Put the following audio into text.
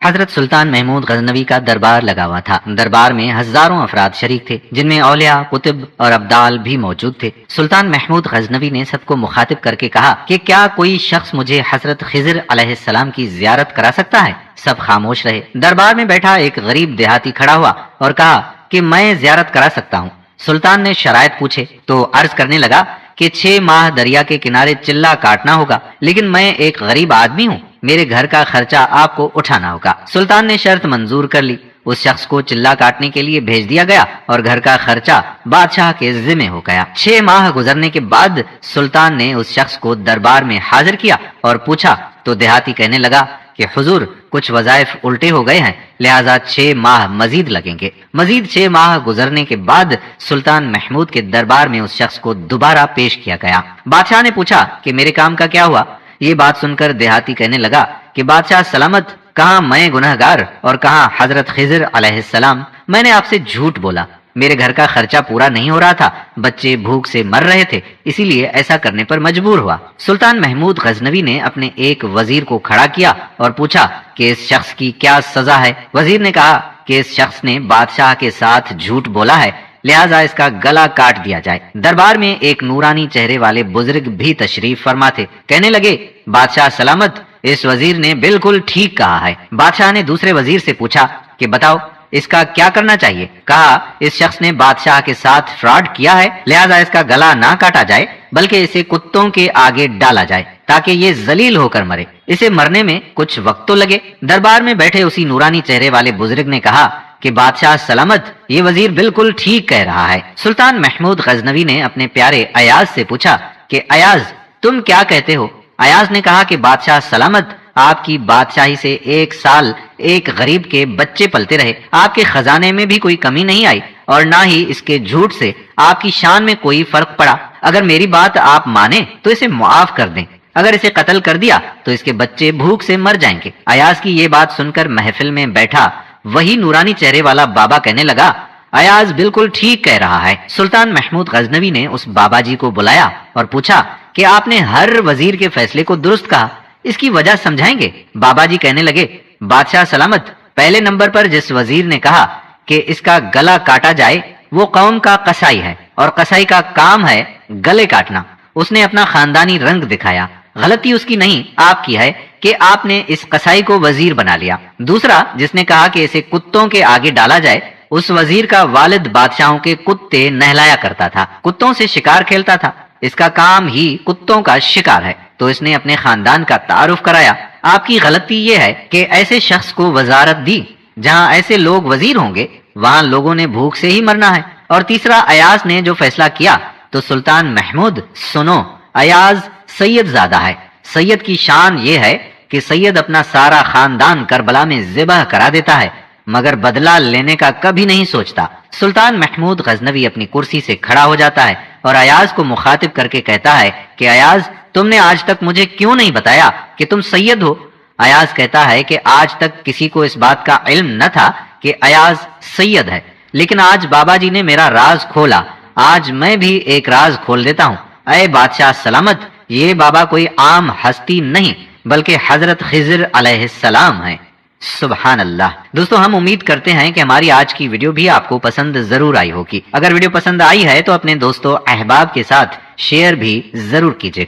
حضرت سلطان محمود غزنوی کا دربار لگا ہوا تھا۔ دربار میں ہزاروں افراد شریک تھے، جن میں اولیاء، کتب اور ابدال بھی موجود تھے۔ سلطان محمود غزنوی نے سب کو مخاطب کر کے کہا کہ کیا کوئی شخص مجھے حضرت خضر علیہ السلام کی زیارت کرا سکتا ہے؟ سب خاموش رہے۔ دربار میں بیٹھا ایک غریب دیہاتی کھڑا ہوا اور کہا کہ میں زیارت کرا سکتا ہوں۔ سلطان نے شرائط پوچھے تو عرض کرنے لگا کہ 6 ماہ دریا کے کنارے چلہ کاٹنا ہوگا، لیکن میں ایک غریب آدمی ہوں، میرے گھر کا خرچہ آپ کو اٹھانا ہوگا۔ سلطان نے شرط منظور کر لی۔ اس شخص کو چلہ کاٹنے کے لیے بھیج دیا گیا اور گھر کا خرچہ بادشاہ کے ذمہ ہو گیا۔ 6 ماہ گزرنے کے بعد سلطان نے اس شخص کو دربار میں حاضر کیا اور پوچھا تو دیہاتی کہنے لگا کہ حضور، کچھ وظائف الٹے ہو گئے ہیں، لہٰذا 6 ماہ مزید لگیں گے۔ مزید 6 ماہ گزرنے کے بعد سلطان محمود کے دربار میں اس شخص کو دوبارہ پیش کیا گیا۔ بادشاہ نے پوچھا کہ میرے کام کا کیا ہوا؟ یہ بات سن کر دیہاتی کہنے لگا کہ بادشاہ سلامت، کہاں میں گنہگار اور کہاں حضرت خضر علیہ السلام؟ میں نے آپ سے جھوٹ بولا، میرے گھر کا خرچہ پورا نہیں ہو رہا تھا، بچے بھوک سے مر رہے تھے، اسی لیے ایسا کرنے پر مجبور ہوا۔ سلطان محمود غزنوی نے اپنے ایک وزیر کو کھڑا کیا اور پوچھا کہ اس شخص کی کیا سزا ہے؟ وزیر نے کہا کہ اس شخص نے بادشاہ کے ساتھ جھوٹ بولا ہے، لہٰذا اس کا گلا کاٹ دیا جائے۔ دربار میں ایک نورانی چہرے والے بزرگ بھی تشریف فرما تھے، کہنے لگے بادشاہ سلامت، اس وزیر نے بالکل ٹھیک کہا ہے۔ بادشاہ نے دوسرے وزیر سے پوچھا کہ بتاؤ اس کا کیا کرنا چاہیے؟ کہا اس شخص نے بادشاہ کے ساتھ فراڈ کیا ہے، لہذا اس کا گلا نہ کاٹا جائے بلکہ اسے کتوں کے آگے ڈالا جائے تاکہ یہ ذلیل ہو کر مرے، اسے مرنے میں کچھ وقت تو لگے۔ دربار میں بیٹھے اسی نورانی چہرے والے بزرگ نے کہا کہ بادشاہ سلامت، یہ وزیر بالکل ٹھیک کہہ رہا ہے۔ سلطان محمود غزنوی نے اپنے پیارے ایاز سے پوچھا کہ ایاز، تم کیا کہتے ہو؟ ایاز نے کہا کہ بادشاہ سلامت، آپ کی بادشاہی سے 1 سال ایک غریب کے بچے پلتے رہے، آپ کے خزانے میں بھی کوئی کمی نہیں آئی اور نہ ہی اس کے جھوٹ سے آپ کی شان میں کوئی فرق پڑا۔ اگر میری بات آپ مانیں تو اسے معاف کر دیں، اگر اسے قتل کر دیا تو اس کے بچے بھوک سے مر جائیں گے۔ ایاز کی یہ بات سن کر محفل میں بیٹھا وہی نورانی چہرے والا بابا کہنے لگا ایاز بالکل ٹھیک کہہ رہا ہے۔ سلطان محمود غزنوی نے اس بابا جی کو بلایا اور پوچھا کہ آپ نے ہر وزیر کے فیصلے کو درست کہا، اس کی وجہ سمجھائیں گے؟ بابا جی کہنے لگے بادشاہ سلامت، پہلے نمبر پر جس وزیر نے کہا کہ اس کا گلا کاٹا جائے وہ قوم کا قصائی ہے اور قصائی کا کام ہے گلے کاٹنا، اس نے اپنا خاندانی رنگ دکھایا۔ غلطی اس کی نہیں، آپ کی ہے کہ آپ نے اس قصائی کو وزیر بنا لیا۔ دوسرا جس نے کہا کہ اسے کتوں کے آگے ڈالا جائے، اس وزیر کا والد بادشاہوں کے کتے نہلایا کرتا تھا، کتوں سے شکار کھیلتا تھا، اس کا کام ہی کتوں کا شکار ہے، تو اس نے اپنے خاندان کا تعارف کرایا۔ آپ کی غلطی یہ ہے کہ ایسے شخص کو وزارت دی، جہاں ایسے لوگ وزیر ہوں گے وہاں لوگوں نے بھوک سے ہی مرنا ہے۔ اور تیسرا ایاز نے جو فیصلہ کیا تو سلطان محمود سنو، ایاز سید زادہ ہے، سید کی شان یہ ہے کہ سید اپنا سارا خاندان کربلا میں ذبح کرا دیتا ہے مگر بدلہ لینے کا کبھی نہیں سوچتا۔ سلطان محمود غزنوی اپنی کرسی سے کھڑا ہو جاتا ہے اور ایاز کو مخاطب کر کے کہتا ہے کہ ایاز، تم نے آج تک مجھے کیوں نہیں بتایا کہ تم سید ہو؟ ایاز کہتا ہے کہ آج تک کسی کو اس بات کا علم نہ تھا کہ ایاز سید ہے، لیکن آج بابا جی نے میرا راز کھولا، آج میں بھی ایک راز کھول دیتا ہوں۔ اے بادشاہ سلامت، یہ بابا کوئی عام ہستی نہیں بلکہ حضرت خضر علیہ السلام ہے۔ سبحان اللہ۔ دوستو، ہم امید کرتے ہیں کہ ہماری آج کی ویڈیو بھی آپ کو پسند ضرور آئی ہوگی۔ اگر ویڈیو پسند آئی ہے تو اپنے دوستوں احباب کے ساتھ شیئر بھی ضرور کیجیے۔